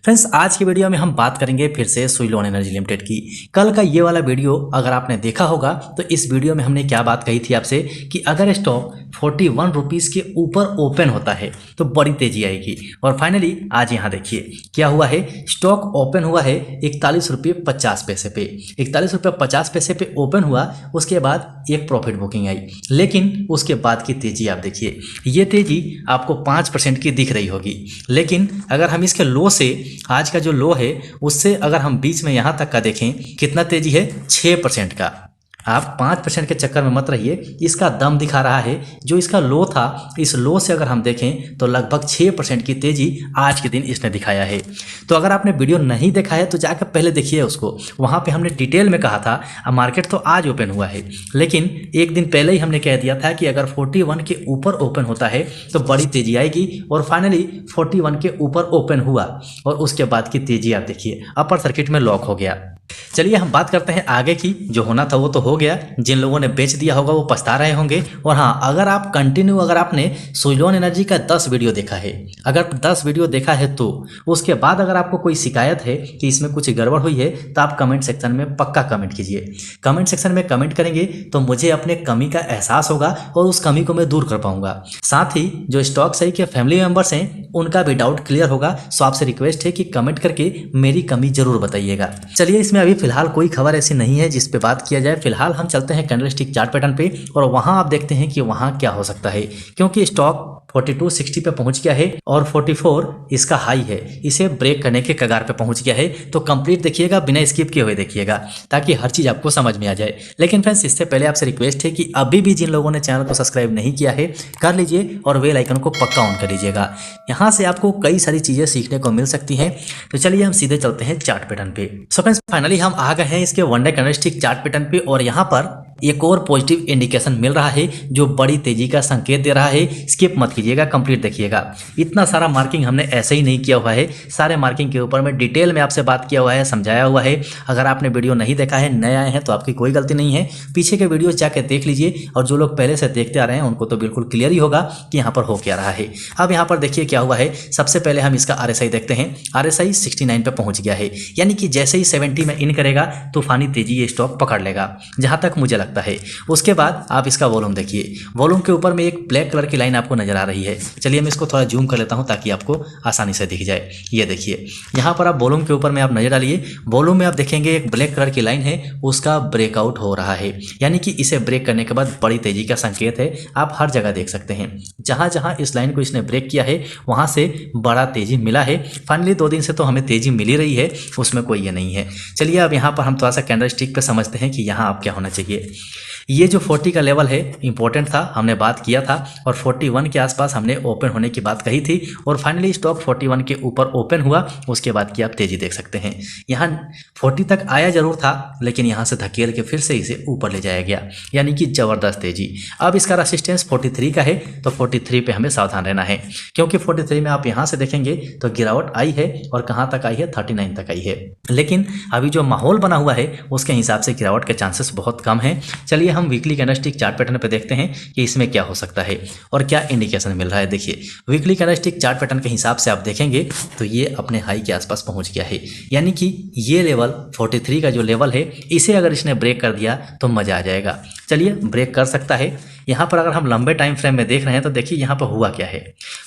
Friends, आज की video में हम बात करेंगे फिर से सुइलोन एनर्जी लिमिटेड की। कल का ये वाला वीडियो अगर आपने देखा होगा तो इस वीडियो में हमने क्या बात कही थी आपसे कि अगर स्टॉक 41 रुपीज़ के ऊपर ओपन होता है तो बड़ी तेजी आएगी। और फाइनली आज यहाँ देखिए क्या हुआ है, स्टॉक ओपन हुआ है 41 रुपये 50 पैसे पे। 41 रुपये 50 पैसे पे ओपन हुआ, उसके बाद एक प्रॉफिट बुकिंग आई, लेकिन उसके बाद की तेजी आप देखिए, ये तेजी आपको 5% की दिख रही होगी। लेकिन अगर हम इसके लो से, आज का जो लो है उससे अगर हम बीच में यहाँ तक का देखें, कितना तेजी है 6% का। आप 5% के चक्कर में मत रहिए, इसका दम दिखा रहा है। जो इसका लो था, इस लो से अगर हम देखें तो लगभग 6% की तेजी आज के दिन इसने दिखाया है। तो अगर आपने वीडियो नहीं देखा है तो जाकर पहले देखिए उसको, वहाँ पे हमने डिटेल में कहा था। मार्केट तो आज ओपन हुआ है, लेकिन एक दिन पहले ही हमने कह दिया था कि अगर 41 के ऊपर ओपन होता है तो बड़ी तेजी आएगी। और फाइनली 41 के ऊपर ओपन हुआ और उसके बाद की तेजी आप देखिए, अपर सर्किट में लॉक हो गया। चलिए हम बात करते हैं आगे की। जो होना था वो तो हो गया, जिन लोगों ने बेच दिया होगा वो पछता रहे होंगे। और हाँ, अगर आप कंटिन्यू, अगर आपने सुइलोन एनर्जी का 10 वीडियो देखा है, अगर 10 वीडियो देखा है तो उसके बाद अगर आपको कोई शिकायत है कि इसमें कुछ गड़बड़ हुई है तो आप कमेंट सेक्शन में पक्का कमेंट कीजिए। कमेंट सेक्शन में कमेंट करेंगे तो मुझे अपने कमी का एहसास होगा और उस कमी को मैं दूर कर पाऊंगा। साथ ही जो स्टॉक सही के फैमिली मेंबर्स हैं उनका भी डाउट क्लियर होगा। सो आपसे रिक्वेस्ट है कि कमेंट करके मेरी कमी जरूर बताइएगा। चलिए, इसमें अभी फिलहाल कोई खबर ऐसी नहीं है जिस पे बात किया जाए। फिलहाल हम चलते हैं कैंडलस्टिक चार्ट पैटर्न पे और वहां आप देखते हैं कि वहां क्या हो सकता है, क्योंकि स्टॉक 4260 पे पहुंच गया है और 44 इसका हाई है, इसे ब्रेक करने के कगार पे पहुंच गया है। तो कंप्लीट देखिएगा, बिना स्किप किए हुए देखिएगा ताकि हर चीज आपको समझ में आ जाए। लेकिन फ्रेंड्स, इससे पहले आपसे रिक्वेस्ट है कि अभी भी जिन लोगों ने चैनल को सब्सक्राइब नहीं किया है कर लीजिए और बेल आइकन को पक्का ऑन कर लीजिएगा। यहाँ से आपको कई सारी चीजें सीखने को मिल सकती हैं। तो चलिए हम सीधे चलते हैं चार्ट पैटर्न पे। सो फ्रेंड्स, फाइनली हम आ गए हैं इसके one day candlestick chart pattern पे और यहाँ पर एक और पॉजिटिव इंडिकेशन मिल रहा है जो बड़ी तेजी का संकेत दे रहा है। स्किप मत कीजिएगा, कंप्लीट देखिएगा। इतना सारा मार्किंग हमने ऐसे ही नहीं किया हुआ है, सारे मार्किंग के ऊपर में डिटेल में आपसे बात किया हुआ है, समझाया हुआ है। अगर आपने वीडियो नहीं देखा है, नए आए हैं तो आपकी कोई गलती नहीं है, पीछे के वीडियो जाके देख लीजिए। और जो लोग पहले से देखते आ रहे हैं उनको तो बिल्कुल क्लियर ही होगा कि यहाँ पर हो क्या रहा है। अब यहाँ पर देखिए क्या हुआ है। सबसे पहले हम इसका RSI देखते हैं। RSI 69 पे पहुंच गया है, यानी कि जैसे ही 70 में इन करेगा तूफानी तेजी ये स्टॉक पकड़ लेगा, जहां तक मुझे लगता है। उसके बाद आप इसका वॉल्यूम देखिए, वॉल्यूम के ऊपर में एक ब्लैक कलर की लाइन आपको नजर आ रही है। चलिए मैं इसको थोड़ा जूम कर लेता हूं ताकि आपको आसानी से दिख जाए। ये देखिए, यहाँ पर आप वॉल्यूम के ऊपर में आप नजर डालिए, वॉल्यूम में आप देखेंगे एक ब्लैक कलर की लाइन है, उसका ब्रेकआउट हो रहा है, यानी कि इसे ब्रेक करने के बाद बड़ी तेजी का संकेत है। आप हर जगह देख सकते हैं, जहां जहां इस लाइन को इसने ब्रेक किया है वहां से बड़ा तेजी मिला है। फाइनली 2 दिन से तो हमें तेजी मिल ही रही है, उसमें कोई ये नहीं है। चलिए अब यहाँ पर हम थोड़ा सा कैंडल स्टिक पे समझते हैं कि यहाँ अब क्या होना चाहिए। ये जो 40 का लेवल है इंपॉर्टेंट था, हमने बात किया था और 41 के आसपास हमने ओपन होने की बात कही थी और फाइनली स्टॉक 41 के ऊपर ओपन हुआ। उसके बाद की आप तेजी देख सकते हैं, यहाँ 40 तक आया जरूर था लेकिन यहाँ से धकेल के फिर से इसे ऊपर ले जाया गया, यानी कि जबरदस्त तेजी। अब इसका रेसिस्टेंस 43 का है, तो 43 पे हमें सावधान रहना है, क्योंकि 43 में आप यहाँ से देखेंगे तो गिरावट आई है और कहाँ तक आई है, 39 तक आई है। लेकिन अभी जो माहौल बना हुआ है उसके हिसाब से गिरावट के चांसेस बहुत कम हैं। चलिए हम वीकली कैंडलस्टिक चार्ट पैटर्न पे देखते हैं कि इसमें क्या हो सकता है और क्या इंडिकेशन मिल रहा है। देखिए, वीकली कैंडलस्टिक चार्ट पैटर्न के हिसाब से आप देखेंगे तो ये अपने हाई के आसपास पहुंच गया है, यानी कि ये लेवल 43 का जो लेवल है इसे अगर इसने ब्रेक कर दिया तो मजा आ जाएगा। चलिए, ब्रेक कर सकता है। यहाँ पर अगर हम लंबे टाइम फ्रेम में देख रहे हैं तो देखिए यहाँ पर हुआ क्या है।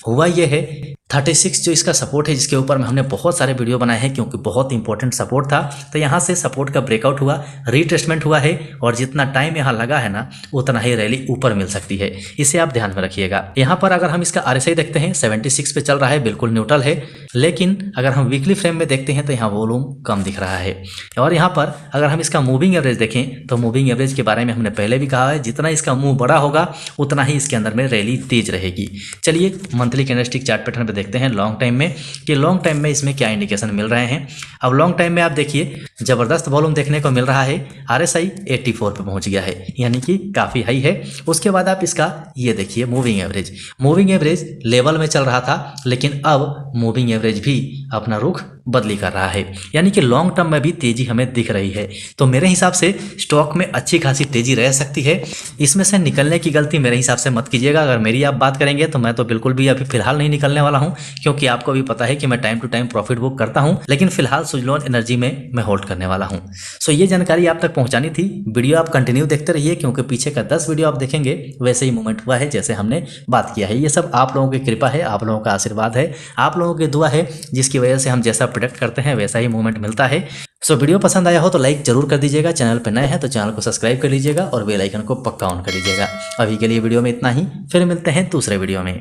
हुआ ये है 36 जो इसका सपोर्ट है, जिसके ऊपर में हमने बहुत सारे वीडियो बनाए हैं क्योंकि बहुत इंपॉर्टेंट सपोर्ट था। तो यहाँ से सपोर्ट का ब्रेकआउट हुआ, रिट्रेसमेंट हुआ है और जितना टाइम यहाँ लगा है ना उतना ही रैली ऊपर मिल सकती है, इसे आप ध्यान में रखिएगा। यहाँ पर अगर हम इसका RSI देखते हैं 76 पे चल रहा है, बिल्कुल न्यूट्रल है। लेकिन अगर हम वीकली फ्रेम में देखते हैं तो यहाँ वॉल्यूम कम दिख रहा है। और यहाँ पर अगर हम इसका मूविंग एवरेज देखें तो मूविंग एवरेज के बारे में हमने पहले भी कहा है, जितना इसका मूव बड़ा होगा उतना ही इसके अंदर में रैली तेज रहेगी। चलिए मंथली कैंडलस्टिक चार्ट पैटर्न पे देखते हैं लॉन्ग टाइम में कि लॉन्ग टाइम में इसमें क्या इंडिकेशन मिल रहे हैं। अब लॉन्ग टाइम में आप देखिए जबरदस्त वॉल्यूम देखने को मिल रहा है। RSI 84 पे पहुंच गया है, यानी कि काफी हाई है। उसके बाद आप इसका ये देखिए मूविंग एवरेज लेवल में चल रहा था, लेकिन अब मूविंग एवरेज भी अपना रुख बदली कर रहा है, यानी कि लॉन्ग टर्म में भी तेजी हमें दिख रही है। तो मेरे हिसाब से स्टॉक में अच्छी खासी तेजी रह सकती है। इसमें से निकलने की गलती मेरे हिसाब से मत कीजिएगा। अगर मेरी आप बात करेंगे तो मैं तो बिल्कुल भी अभी फिलहाल नहीं निकलने वाला हूं, क्योंकि आपको भी पता है कि मैं time to time profit book करता हूं, लेकिन फिलहाल सुजलॉन एनर्जी में मैं होल्ड करने वाला हूं। सो ये जानकारी आप तक पहुंचानी थी। वीडियो आप कंटिन्यू देखते रहिए, क्योंकि पीछे का 10 वीडियो आप देखेंगे वैसे ही मूवमेंट हुआ है जैसे हमने बात किया है। ये सब आप लोगों की कृपा है, आप लोगों का आशीर्वाद है, आप लोगों की दुआ है, जिसकी वजह से हम जैसा प्रोडक्ट करते हैं वैसा ही मूवमेंट मिलता है। सो वीडियो पसंद आया हो तो लाइक जरूर कर दीजिएगा, चैनल पर नए हैं तो चैनल को सब्सक्राइब कर लीजिएगा और बेल आइकन को पक्का ऑन कर लीजिएगा। अभी के लिए वीडियो में इतना ही, फिर मिलते हैं दूसरे वीडियो में।